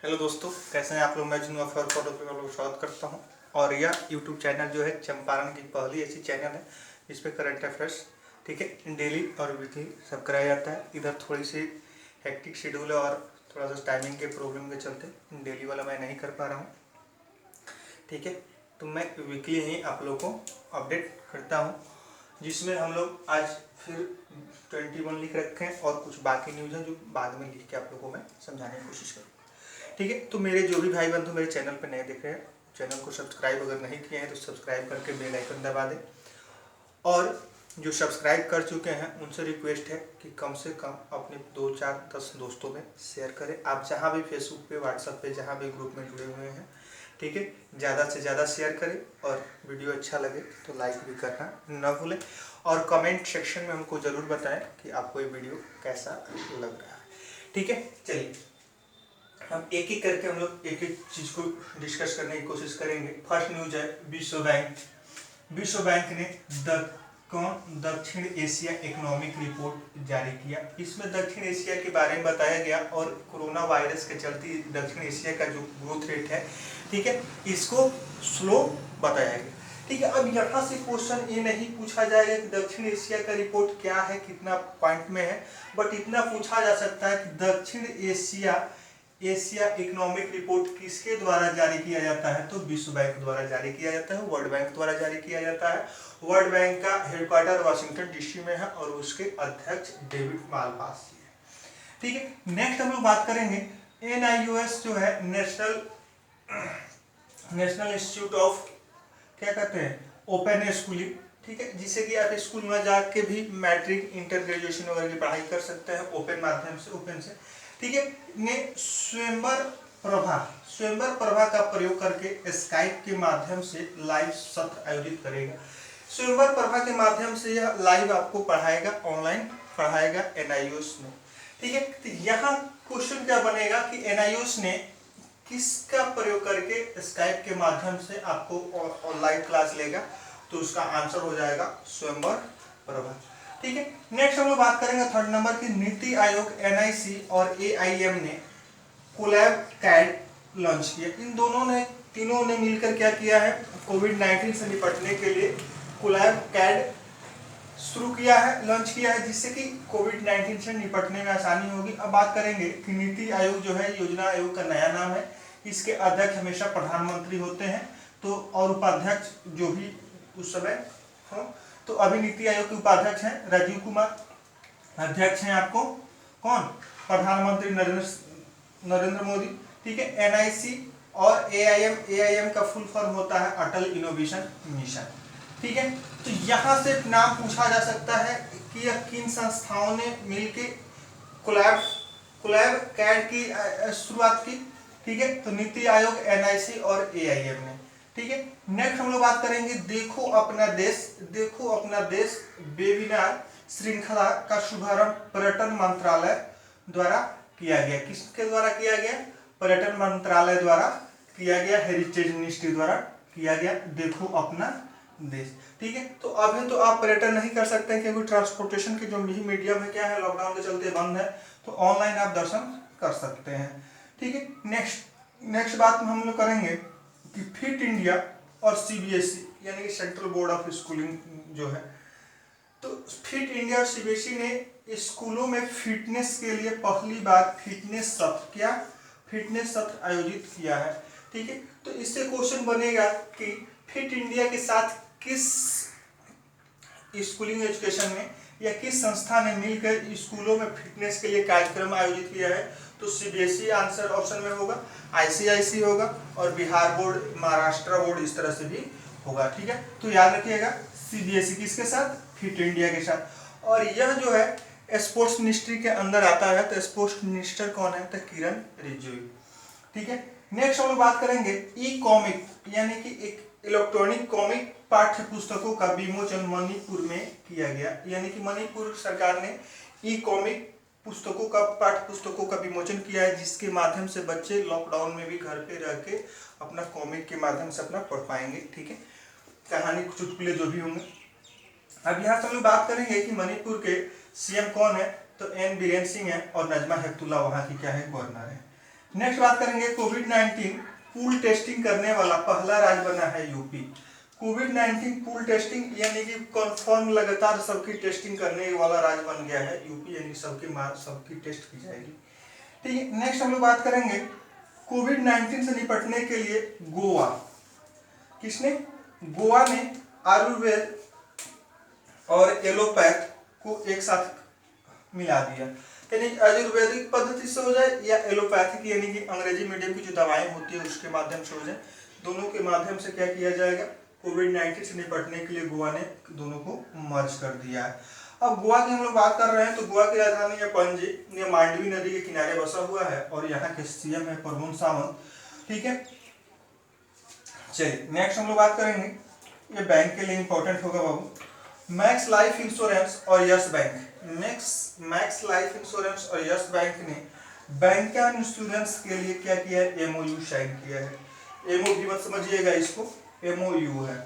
Hello दोस्तों, कैसे हैं आप लोग। मैं जिन्हों फोटोग्राफी वालों को स्वागत करता हूं। और यह यूट्यूब चैनल जो है चंपारण की पहली ऐसी चैनल है जिस पे करंट अफेयर्स ठीक है डेली और वीकली सब कराया जाता है। इधर थोड़ी सी हेक्टिक शेड्यूल है और थोड़ा सा टाइमिंग के प्रॉब्लम के चलते डेली वाला मैं नहीं कर पा रहा हूँ। ठीक है, तो मैं वीकली ही आप लोग को अपडेट करता हूँ, जिसमें हम लोग आज फिर 21 लिख रखे हैं और कुछ बाकी न्यूज़ है जो बाद में लिख के आप लोगों को मैं समझाने की कोशिश करूँगा। ठीक है, तो मेरे जो भी भाई बंधु मेरे चैनल पर नए दिख रहे हैं, चैनल को सब्सक्राइब अगर नहीं किए हैं तो सब्सक्राइब करके बेल आइकन दबा दें। और जो सब्सक्राइब कर चुके हैं उनसे रिक्वेस्ट है कि कम से कम अपने 2, 4, 10 दोस्तों में शेयर करें। आप जहाँ भी फेसबुक पे, व्हाट्सएप पे, जहाँ भी ग्रुप में जुड़े हुए हैं, ठीक है, ज़्यादा से ज़्यादा शेयर करें। और वीडियो अच्छा लगे तो लाइक भी करना ना भूलें। और कमेंट सेक्शन में हमको ज़रूर बताएं कि आपको ये वीडियो कैसा लग रहा है। ठीक है, चलिए हम एक एक करके हम लोग एक एक चीज को डिस्कस करने की कोशिश करेंगे। फर्स्ट न्यूज है विश्व बैंक ने दक्षिण एशिया इकोनॉमिक रिपोर्ट जारी किया। इसमें दक्षिण एशिया के बारे में बताया गया और कोरोना वायरस के चलते दक्षिण एशिया का जो ग्रोथ रेट है, ठीक है, इसको स्लो बताया गया। ठीक है, अब यहाँ से क्वेश्चन ये नहीं पूछा जाएगा कि दक्षिण एशिया का रिपोर्ट क्या है, कितना पॉइंट में है, बट इतना पूछा जा सकता है कि दक्षिण एशिया इकोनॉमिक रिपोर्ट किसके द्वारा जारी किया जाता है, तो विश्व बैंक द्वारा जारी किया जाता है, वर्ल्ड बैंक द्वारा जारी किया जाता है। वर्ल्ड बैंक का हेडक्वार्टर वाशिंगटन डीसी में है और उसके अध्यक्ष डेविड मालपास है। ठीक है, नेक्स्ट हम लोग बात करेंगे NIOS जो है नेशनल इंस्टीट्यूट ऑफ क्या कहते हैं ओपन स्कूलिंग, ठीक है, जिसे कि आप स्कूल में जाके भी मैट्रिक, इंटर, ग्रेजुएशन वगैरह की पढ़ाई कर सकते हैं ओपन माध्यम से, ओपन से। ठीक है, ने स्वयंवर प्रभा का प्रयोग करके स्काइप के माध्यम से लाइव सत्र आयोजित करेगा। स्वयंवर प्रभा के माध्यम से यह लाइव आपको पढ़ाएगा, ऑनलाइन पढ़ाएगा NIOS ने। ठीक है, तो यहाँ क्वेश्चन क्या बनेगा कि NIOS ने किसका प्रयोग करके स्काइप के माध्यम से आपको ऑनलाइन क्लास लेगा, तो उसका आंसर हो जाएगा स्वयंवर प्रभा। ठीक है, नेक्स्ट हम लोग बात करेंगे थर्ड नंबर की नीति आयोग NIC और AIM ने कोलैब कैड लॉन्च किया। इन तीनों ने मिलकर क्या किया है, कोविड-19 से निपटने के लिए कोलैब कैड शुरू किया है, लॉन्च किया है, जिससे कि कोविड-19 से निपटने में आसानी होगी। अब बात करेंगे कि नीति आयोग जो है योजना आयोग का नया नाम है। इसके अध्यक्ष हमेशा प्रधानमंत्री होते हैं, तो और उपाध्यक्ष जो भी उस समय हो, तो अभी नीति आयोग के उपाध्यक्ष हैं राजीव कुमार, अध्यक्ष हैं आपको कौन, प्रधानमंत्री नरेंद्र मोदी। ठीक है, NIC और AIM का फुल फॉर्म होता है अटल इनोवेशन मिशन। ठीक है, तो यहाँ से नाम पूछा जा सकता है कि यह किन संस्थाओं ने मिलकर कोलैब कैड की शुरुआत की। ठीक है, तो नीति आयोग, NIC और AIM ने। ठीक है, नेक्स्ट हम लोग बात करेंगे देखो अपना देश वेबिनार श्रृंखला का शुभारंभ पर्यटन मंत्रालय द्वारा किया गया। किसके द्वारा किया गया, पर्यटन मंत्रालय द्वारा किया गया, हेरिटेज मिनिस्ट्री द्वारा किया गया, देखो अपना देश। ठीक है, तो अभी तो आप पर्यटन नहीं कर सकते क्योंकि ट्रांसपोर्टेशन के जो मीडियम है क्या है, लॉकडाउन के चलते बंद है, तो ऑनलाइन आप दर्शन कर सकते हैं। ठीक है, नेक्स्ट बात में हम लोग करेंगे कि फिट इंडिया और CBSE यानी कि सेंट्रल बोर्ड ऑफ स्कूलिंग जो है, तो फिट इंडिया और CBSE ने स्कूलों में फिटनेस के लिए पहली बार फिटनेस सत्र आयोजित किया है। ठीक है, तो इससे क्वेश्चन बनेगा कि फिट इंडिया के साथ किस स्कूलिंग एजुकेशन में या किस संस्था ने मिलकर स्कूलों में फिटनेस के लिए कार्यक्रम आयोजित किया है, तो CBSE आंसर ऑप्शन में होगा, ICIC होगा और बिहार बोर्ड, महाराष्ट्र बोर्ड इस तरह से भी होगा। ठीक है, तो याद रखिएगा CBSE किसके साथ, फिट इंडिया के साथ। और यह जो है स्पोर्ट्स मिनिस्ट्री के अंदर आता है, तो स्पोर्ट्स मिनिस्टर कौन है, तो किरण रिजिजू। ठीक है, नेक्स्ट हम लोग बात करेंगे ई-कॉमिक यानी कि एक इलेक्ट्रॉनिक कॉमिक पाठ्य पुस्तकों का विमोचन मणिपुर में किया गया। यानी कि मणिपुर सरकार ने ई-कॉमिक पाठ्य पुस्तकों का विमोचन किया है, जिसके माध्यम से बच्चे लॉकडाउन में भी घर पे रह के अपना कॉमिक के माध्यम से अपना पढ़ पाएंगे। ठीक है, कहानी चुटकुले जो भी होंगे। अब यहाँ से हम लोग बात करेंगे कि मणिपुर के CM कौन है, तो N बीरेन सिंह है और नजमा हेपतुल्ला वहाँ की क्या है, गवर्नर है। नेक्स्ट बात करेंगे कोविड-19 पूल टेस्टिंग करने वाला पहला राज्य बना है यूपी। कोविड-19 पूल टेस्टिंग यानी कि कन्फर्म लगातार सबकी टेस्टिंग करने वाला राज्य बन गया है यूपी, यानी सबकी टेस्ट की जाएगी। ठीक है, नेक्स्ट हम लोग बात करेंगे कोविड-19 से निपटने के लिए गोवा। किसने? गोवा ने आयुर्वेद और एलोपैथ को एक साथ मिला दिया, यानी आयुर्वेदिक पद्धति से हो जाए या एलोपैथिक यानी कि अंग्रेजी मीडियम की जो दवाएं होती है उसके माध्यम से हो जाए, दोनों के माध्यम से क्या किया जाएगा, कोविड-19 से निपटने के लिए गोवा ने दोनों को मर्ज कर दिया है। अब गोवा की हम लोग बात कर रहे हैं तो गोवा की राजधानी है पणजी, ये मांडवी नदी के किनारे बसा हुआ है और यहाँ के सीएम है प्रमोद सावंत। ठीक है, चलिए नेक्स्ट हम लोग बात करेंगे, ये बैंक के लिए इंपॉर्टेंट होगा बाबू, मैक्स लाइफ इंश्योरेंस और yes bank. Max life insurance और यस बैंक ने बैंक इंश्योरेंस के लिए क्या किया है, एमओयू साइन किया है। एमओ भी मत समझिएगा इसको, एमओयू है।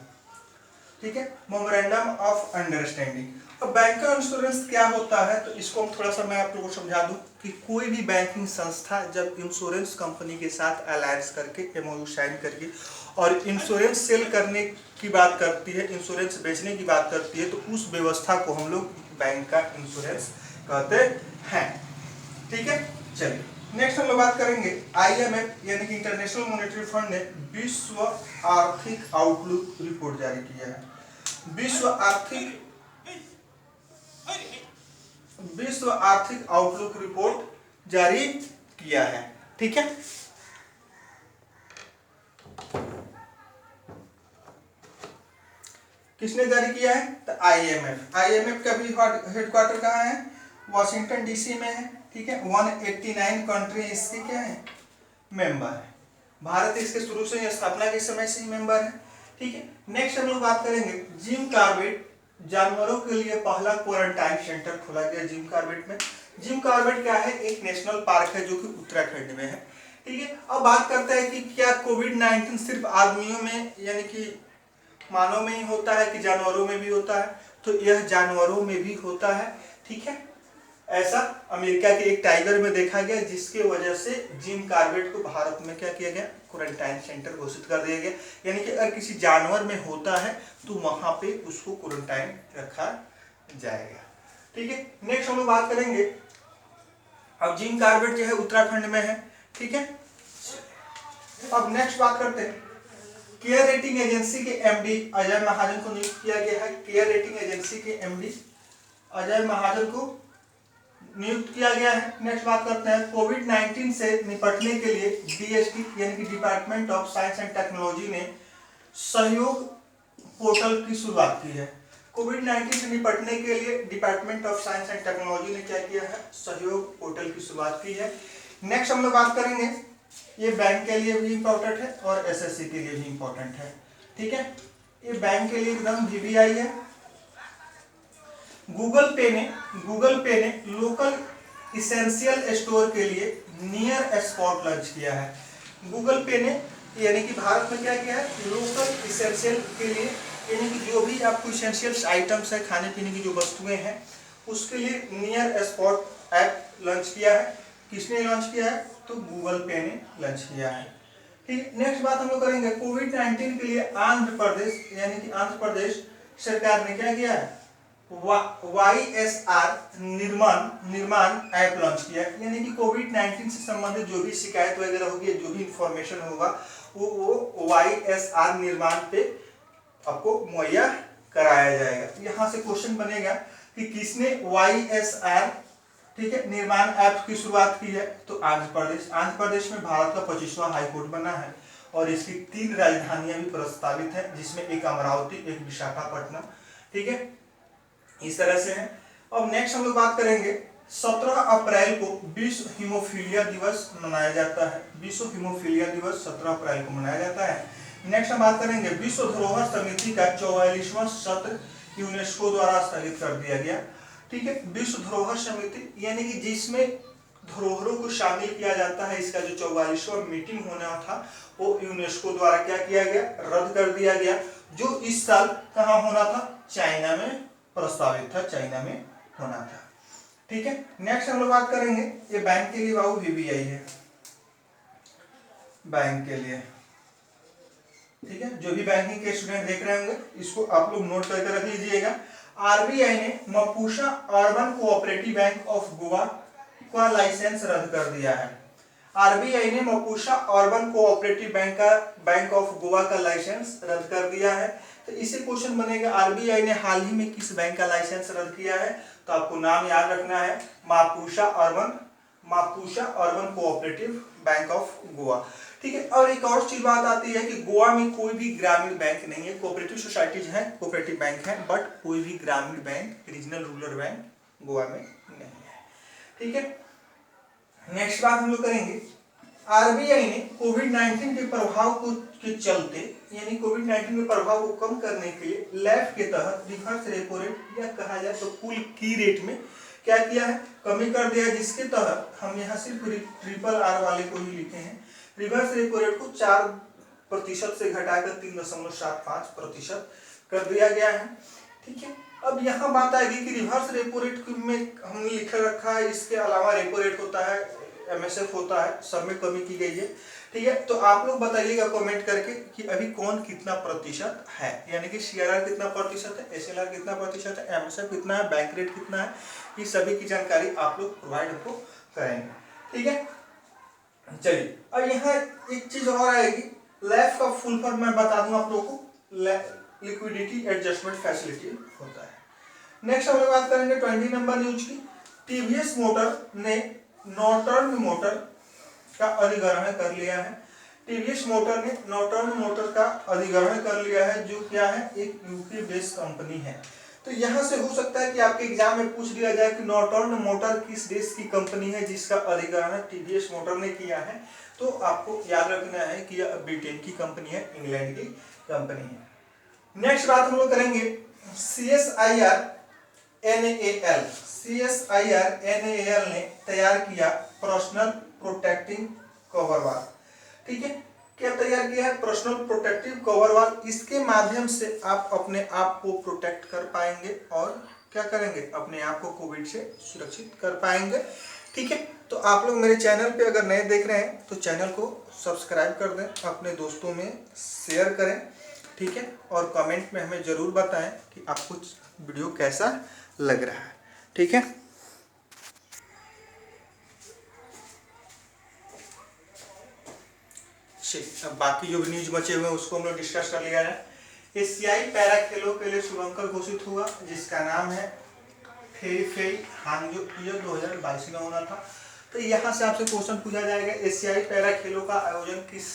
ठीक है, मेमोरेंडम ऑफ अंडरस्टैंडिंग। अब बैंक का इंश्योरेंस क्या होता है तो इसको हम थोड़ा सा मैं आप लोगों को समझा दूं कि कोई भी बैंकिंग संस्था जब इंश्योरेंस कंपनी के साथ अलायंस करके एमओयू साइन करके और इंश्योरेंस सेल करने की बात करती है, इंश्योरेंस बेचने की बात करती है, तो उस व्यवस्था को हम लोग बैंक का इंश्योरेंस कहते हैं। ठीक है, चलिए नेक्स्ट हम लोग बात करेंगे IMF यानी कि इंटरनेशनल मॉनेटरी फंड ने विश्व आर्थिक आउटलुक रिपोर्ट जारी किया है। विश्व आर्थिक आउटलुक रिपोर्ट जारी किया है। ठीक है, किसने जारी किया है तो IMF का भी हेडक्वार्टर कहाँ है, वॉशिंगटन डीसी में है। ठीक है, 189 कंट्री इसके क्या है, मेंबर है। भारत इसके शुरू से ही, स्थापना के समय से ही मेंबर है। ठीक है, नेक्स्ट हम लोग बात करेंगे जिम कॉर्बेट, जानवरों के लिए पहला क्वारंटाइन सेंटर खोला गया जिम कॉर्बेट में। जिम कॉर्बेट क्या है, एक नेशनल पार्क है जो कि उत्तराखंड में है। ठीक है, अब बात करते हैं कि क्या कोविड-19 सिर्फ आदमियों में यानी कि मानव में ही होता है कि जानवरों में भी होता है, तो यह जानवरों में भी होता है। ठीक है, ऐसा अमेरिका के एक टाइगर में देखा गया, जिसके वजह से जिम कॉर्बेट को भारत में क्या किया गया, क्वारंटाइन सेंटर घोषित कर दिया गया। यानी कि अगर किसी जानवर में होता है तो वहां पे उसको क्वारंटाइन रखा जाएगा। ठीक है, नेक्स्ट हम लोग बात करेंगे, अब जिम कॉर्बेट जो है उत्तराखंड में है। ठीक है, अब नेक्स्ट बात करते हैं, केयर रेटिंग एजेंसी के MD अजय महाजन को नियुक्त किया गया है। केयर रेटिंग एजेंसी के MD अजय महाजन को नियुक्त किया गया है। नेक्स्ट बात करते हैं, कोविड-19 से निपटने के लिए DST यानी कि department of science and technology ने सहयोग पोर्टल की शुरुआत की है। कोविड-19 से निपटने के लिए department of science and technology ने क्या किया है, सहयोग पोर्टल की शुरुआत की है। नेक्स्ट हम लोग बात करेंगे, ये बैंक के लिए भी इम्पोर्टेंट है और SSC के लिए भी इम्पोर्टेंट है। ठीक है, ये बैंक के लिए एकदम VVI है। गूगल पे ने लोकल इसेंशियल स्टोर के लिए नियर स्पॉट लॉन्च किया है। गूगल पे ने यानी कि भारत में क्या किया है, लोकल इसेंशियल के लिए यानी कि जो भी आपको इसेंशियल्स आइटम्स है, खाने पीने की जो वस्तुएं हैं, उसके लिए नियर स्पॉट ऐप लॉन्च किया है। किसने लॉन्च किया है तो गूगल पे ने लॉन्च किया है। ठीक, नेक्स्ट बात हम लोग करेंगे, कोविड-19 के लिए आंध्र प्रदेश यानी कि आंध्र प्रदेश सरकार ने क्या किया है, YSR निर्माण ऐप लॉन्च किया, यानी कि कोविड-19 से संबंधित जो भी शिकायत वगैरह होगी, जो भी इंफॉर्मेशन होगा वो YSR निर्माण पे आपको मुहैया कराया जाएगा। यहाँ से क्वेश्चन बनेगा कि किसने YSR ठीक है निर्माण ऐप की शुरुआत की है तो आंध्र प्रदेश में भारत का 25वां हाईकोर्ट बना है और इसकी 3 राजधानियां भी प्रस्तावित है, जिसमें एक अमरावती, एक विशाखापट्टनम। ठीक है, इस तरह से है। अब नेक्स्ट हम लोग बात करेंगे, 17 अप्रैल को विश्व हीमोफीलिया दिवस मनाया जाता है। विश्व हीमोफीलिया दिवस 17 अप्रैल को मनाया जाता है। नेक्स्ट हम बात करेंगे, विश्व धरोहर समिति का 44वां सत्र यूनेस्को द्वारा स्थगित कर दिया गया। ठीक है, विश्व धरोहर समिति यानी कि जिसमें धरोहरों को शामिल किया जाता है, इसका जो 44वां मीटिंग होना था वो यूनेस्को द्वारा क्या किया गया, रद्द कर दिया गया, जो इस साल कहाँ होना था, चाइना में प्रस्तावित था, चाइना में होना था। ठीक है, नेक्स्ट हम लोग बात करेंगे, ये बैंक के लिए बाबू VVI है। बैंक के लिए। ठीक है, जो भी बैंकिंग के स्टूडेंट देख रहे होंगे इसको आप लोग नोट करके रख लीजिएगा। आरबीआई ने Mapusa urban cooperative bank of Goa का लाइसेंस रद्द कर दिया है। आरबीआई ने Mapusa urban cooperative bank of Goa का लाइसेंस रद्द कर दिया है। तो इसे क्वेश्चन बनेगा, आरबीआई ने हाल ही में किस बैंक का लाइसेंस रद्द किया है? तो आपको नाम याद रखना है, Mapusa urban cooperative bank of Goa. ठीक है, और एक और चीज बात आती है कि गोवा में कोई भी ग्रामीण बैंक नहीं है। कोऑपरेटिव सोसाइटीज हैं, कोऑपरेटिव बैंक है, बट कोई भी ग्रामीण bank, regional rural bank Goa में नहीं है। ठीक है, नेक्स्ट बात हम लोग करेंगे, आरबीआई ने कोविड-19 के प्रभाव के चलते, यानी कोविड-19 के प्रभाव को कम करने के लिए लैफ के तहत रिवर्स रेपो रेट या कहा जाए तो कुल की रेट में क्या किया है? कमी कर दिया है, जिसके तहत हम यहाँ सिर्फ ट्रिपल आर वाले को ही लिखे हैं। रिवर्स रेपो रेट को 4% से घटाकर 3.75% कर दिया गया है। ठीक है, अब यहाँ बात आएगी कि रिवर्स रेपो रेट में हमने लिखा रखा है, इसके अलावा रेपो रेट होता है, एमएसएफ होता है, सब में कमी की गई है। ठीक है, तो आप लोग बताइएगा कमेंट करके कि अभी कौन कितना प्रतिशत है, यानी कि सीआरआर कितना प्रतिशत है, एसएलआर कितना प्रतिशत है, एमएसएफ कितना है, बैंक रेट कितना है, ये सभी की जानकारी आप लोग प्रोवाइड हमको करेंगे। ठीक है, चलिए अब यहाँ एक चीज और आएगी, लैफ का फुल फॉर्म मैं बता दूं आप लोगों को, लिक्विडिटी एडजस्टमेंट फैसिलिटी होता है। नेक्स्ट हम लोग बात करेंगे 20 नंबर न्यूज की। टीवीएस मोटर ने नॉर्टर्न मोटर का अधिग्रहण कर लिया है। टीवीएस मोटर ने नॉर्टर्न मोटर का अधिग्रहण कर लिया है, जो क्या है, एक यूके बेस्ड कंपनी है। तो यहाँ से हो सकता है कि आपके एग्जाम में पूछ लिया जाए कि नॉर्टर्न मोटर किस देश की कंपनी है जिसका अधिग्रहण टीवीएस मोटर ने किया है। तो आपको याद रखना है कि यह ब्रिटेन की कंपनी है, इंग्लैंड की कंपनी है। नेक्स्ट बात हम लोग करेंगे, CSIR NAL ने तैयार किया पर्सनल प्रोटेक्टिव कवर वॉल। ठीक है, क्या तैयार किया है? Personal protective cover wall. इसके माध्यम से आप अपने आप को प्रोटेक्ट कर पाएंगे और क्या करेंगे, अपने आप को कोविड से सुरक्षित कर पाएंगे। ठीक है, तो आप लोग मेरे चैनल पे अगर नए देख रहे हैं तो चैनल को सब्सक्राइब कर दें, अपने दोस्तों में शेयर करें। ठीक है, और कमेंट में हमें ज़रूर बताएं कि आपको वीडियो कैसा लग रहा है। ठीक है, अब बाकी जो भी न्यूज बचे हुए हैं उसको हम लोग डिस्कस कर लिया है। एशियाई पैरा खेलों के लिए शुभंकर घोषित हुआ, जिसका नाम है फेई हांगजो। ये 2022 में होना था। तो यहाँ से आपसे क्वेश्चन पूछा जाएगा, एशियाई पैरा खेलों का आयोजन किस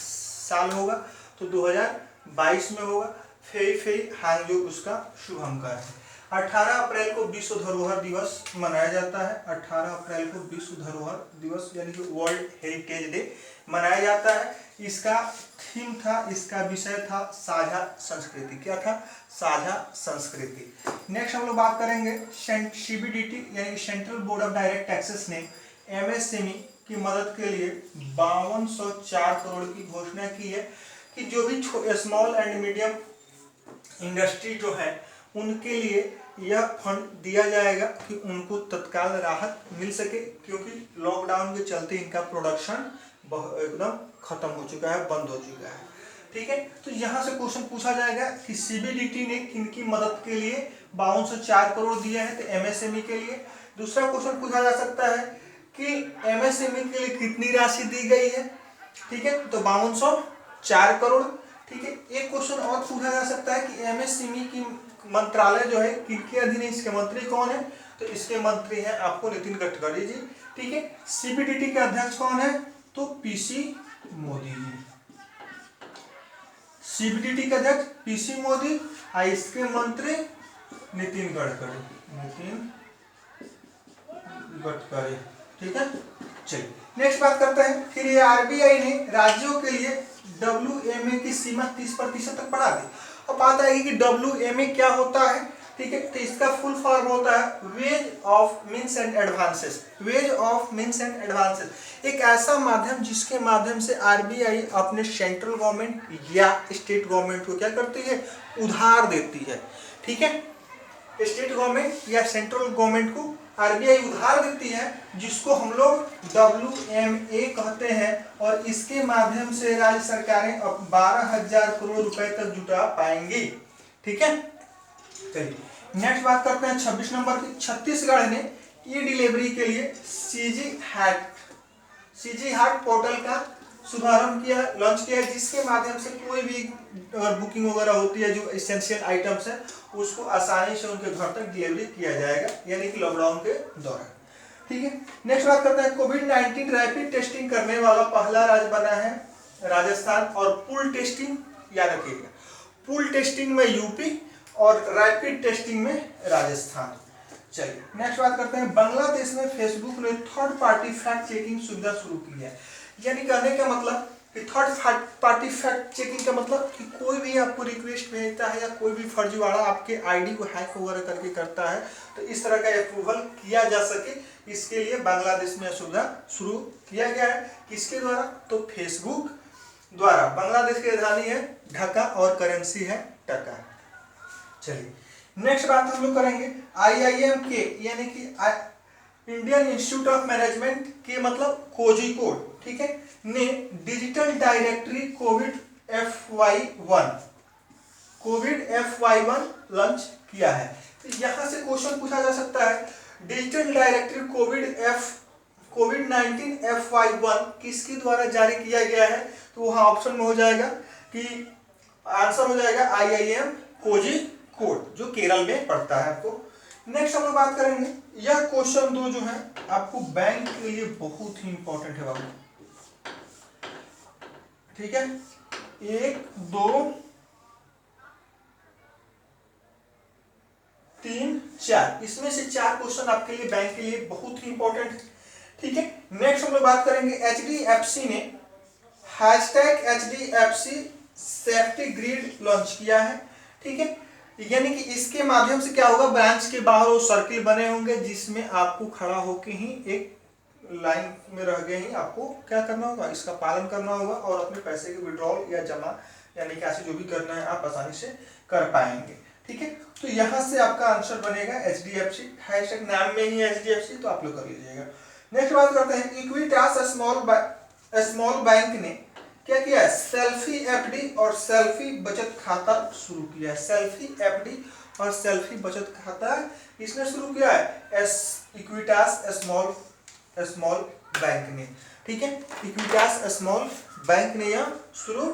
साल होगा? तो 2022 में होगा। फेई हांगजो उसका शुभंकर है। 18 अप्रैल को विश्व धरोहर दिवस मनाया जाता है। 18 अप्रैल को विश्व धरोहर दिवस यानी कि वर्ल्ड हेरिटेज डे मनाया जाता है। इसका थीम था, इसका विषय था साझा संस्कृति। क्या था? साझा संस्कृति। नेक्स्ट हम लोग बात करेंगे सीबीडीटी यानी central board of direct taxes ने एमएसएमई की मदद के लिए 5204 करोड़ की घोषणा की है कि जो भी स्मॉल एंड मीडियम इंडस्ट्री जो है उनके लिए यह फंड दिया जाएगा कि उनको तत्काल राहत मिल सके, क्योंकि लॉकडाउन के चलते इनका प्रोडक्शन एकदम खत्म हो चुका है, बंद हो चुका है। ठीक है, तो यहाँ से क्वेश्चन पूछा जाएगा कि सीबीडीटी ने किनकी मदद के लिए 5204 करोड़ दिए हैं? तो एमएसएमई के लिए। दूसरा क्वेश्चन पूछा जा सकता है कि एमएसएमई के लिए कितनी राशि दी गई है? ठीक है, तो 5204 करोड़। ठीक है, एक क्वेश्चन और पूछा जा सकता है कि एमएसएमई की मंत्रालय जो है किनके अधीन है, इसके मंत्री कौन है? तो इसके मंत्री हैं आपको नितिन गडकरी जी। ठीक है, सीबीडीटी के अध्यक्ष कौन है? तो पीसी मोदी जी। सीबीडीटी के अध्यक्ष पीसी मोदी और इसके मंत्री नितिन गडकरी। ठीक है, चलिए नेक्स्ट बात करते हैं। फिर ये आरबीआई ने राज्यों के लिए WMA की सीमा 30% तक बढ़ा दी। अब बात आएगी कि WMA क्या होता है। ठीक है, तो इसका फुल फॉर्म होता है ways of means and advances. Ways of means and advances एक ऐसा माध्यम जिसके माध्यम से आरबीआई अपने सेंट्रल गवर्नमेंट या स्टेट गवर्नमेंट को क्या करती है? उधार देती है। ठीक है, स्टेट गवर्नमेंट या सेंट्रल गवर्नमेंट को आरबीआई उधार देती है जिसको हम लोग WMA कहते हैं, और इसके माध्यम से राज्य सरकारें अब 12,000 करोड़ रुपए तक जुटा पाएंगी। ठीक है, चलिए नेक्स्ट बात करते हैं 26 नंबर की। छत्तीसगढ़ ने ई डिलीवरी के लिए सीजी हाट पोर्टल का शुभारंभ किया, लॉन्च किया, जिसके माध्यम से कोई भी बुकिंग वगैरह होती है जो एसेंशियल आइटम्स है उसको आसानी से उनके घर तक डिलीवरी किया जाएगा, यानी कि लॉकडाउन के दौरान। ठीक है, नेक्स्ट बात करते हैं कोविड-19 रैपिड टेस्टिंग करने वाला पहला राज्य बना है राजस्थान, और पूल टेस्टिंग याद रखिएगा, पूल टेस्टिंग में यूपी और रैपिड टेस्टिंग में राजस्थान। चलिए नेक्स्ट बात करते हैं बांग्लादेश में फेसबुक ने थर्ड पार्टी फैक्ट चेकिंग सुविधा शुरू की है। यानी कहने का मतलब कि थर्ड पार्टी फैक्ट चेकिंग का मतलब कि कोई भी आपको रिक्वेस्ट भेजता है या कोई भी फर्जीवाड़ा आपके आईडी को हैक वगैरह करके करता है तो इस तरह का अप्रूवल किया जा सके, इसके लिए बांग्लादेश में सुविधा शुरू किया गया है। किसके द्वारा? तो फेसबुक द्वारा। बांग्लादेश की राजधानी है ढाका और करेंसी है टका। चलिए नेक्स्ट बात हम लोग करेंगे IIM के, यानी कि इंडियन इंस्टीट्यूट ऑफ मैनेजमेंट के मतलब कोझिकोड, ठीक है, ने digital directory Covid FY1 launch किया है। तो यहाँ से क्वेश्चन पूछा जा सकता है डिजिटल डायरेक्टरी कोविड-19 FY1 किसके द्वारा जारी किया गया है? तो वहाँ ऑप्शन में हो जाएगा कि आंसर हो जाएगा IIM कोझिकोड, जो केरल में पड़ता है आपको। नेक्स्ट हम लोग बात करेंगे, यह क्वेश्चन 2 जो है आपको बैंक के लिए बहुत ही इंपॉर्टेंट है बाबू। ठीक है, 1 2 3 4, इसमें से 4 क्वेश्चन आपके लिए बैंक के लिए बहुत ही इंपॉर्टेंट है। ठीक है, नेक्स्ट हम लोग बात करेंगे HDFC ने #HDFC सेफ्टी ग्रिड लॉन्च किया है। ठीक है, यानी कि इसके माध्यम से क्या होगा, ब्रांच के बाहर वो सर्किल बने होंगे जिसमें आपको खड़ा होके ही एक लाइन में रह गए ही आपको क्या करना होगा, इसका पालन करना होगा और अपने पैसे के विड्रॉल या जमा यानी कि ऐसे जो भी करना है आप आसानी से कर पाएंगे। ठीक है, तो यहाँ से आपका आंसर बनेगा HDFC, हैशटैग नाम में ही HDFC, तो आप लोग कर लीजिएगा। नेक्स्ट बात करते हैं इक्विटास स्मॉल बैंक ने क्या किया है, सेल्फी FD और सेल्फी बचत खाता शुरू किया है। सेल्फी FD और सेल्फी बचत खाता इसने शुरू किया है इक्विटास स्मॉल बैंक ने। ठीक है, इक्विटास स्मॉल बैंक ने यह शुरू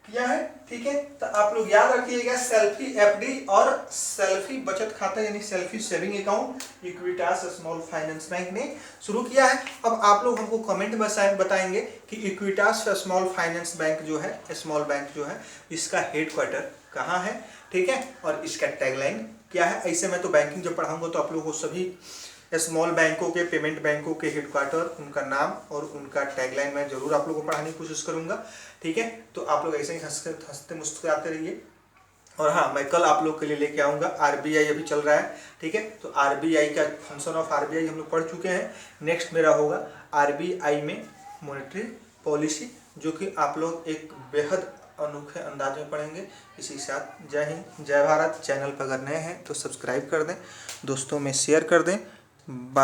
किया है। ठीक है, तो आप लोग याद रखिएगा सेल्फी FD और सेल्फी बचत खाता यानी selfie saving account Equitas small finance bank ने शुरू किया है। अब आप लोग हमको कमेंट में बताएंगे कि इक्विटास स्मॉल फाइनेंस बैंक जो है, स्मॉल बैंक जो है, इसका हेडक्वार्टर कहाँ है। ठीक है, और इसका टैगलाइन क्या है। ऐसे मैं तो बैंकिंग जब पढ़ाऊंगा तो आप लोगों को सभी स्मॉल बैंकों के, पेमेंट बैंकों के हेडक्वार्टर, उनका नाम और उनका टैगलाइन मैं जरूर आप लोगों को पढ़ाने की कोशिश करूंगा। ठीक है, तो आप लोग ऐसे ही हंसते मुस्कुराते रहिए। और हाँ, मैं कल आप लोग के लिए लेके आऊँगा RBI अभी चल रहा है। ठीक है, तो RBI का फंक्शन ऑफ RBI हम लोग पढ़ चुके हैं। नेक्स्ट मेरा होगा RBI में मॉनेटरी पॉलिसी, जो कि आप लोग एक बेहद अनोखे अंदाज में पढ़ेंगे। इसी के साथ जय हिंद, जय भारत। चैनल पर अगर नए हैं तो सब्सक्राइब कर दें, दोस्तों में शेयर कर दें। बाय।